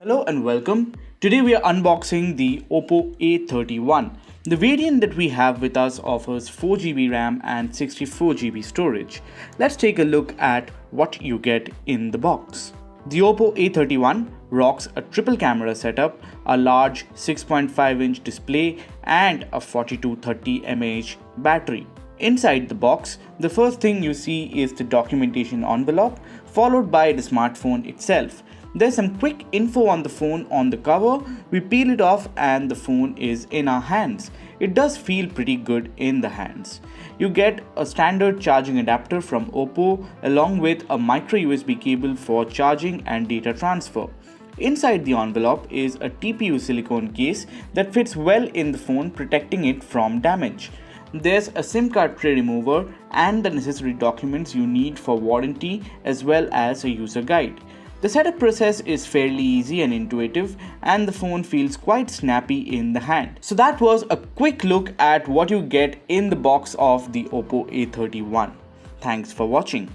Hello and welcome. Today we are unboxing the OPPO A31. The variant that we have with us offers 4GB RAM and 64GB storage. Let's take a look at what you get in the box. The OPPO A31 rocks a triple camera setup, a large 6.5-inch display and a 4230 mAh battery. Inside the box, the first thing you see is the documentation envelope, followed by the smartphone itself. There's some quick info on the phone on the cover. We peel it off and the phone is in our hands. It does feel pretty good in the hands. You get a standard charging adapter from OPPO along with a micro USB cable for charging and data transfer. Inside the envelope is a TPU silicone case that fits well in the phone, protecting it from damage. There's a SIM card tray remover and the necessary documents you need for warranty as well as a user guide. The setup process is fairly easy and intuitive, and the phone feels quite snappy in the hand. So that was a quick look at what you get in the box of the OPPO A31. Thanks for watching.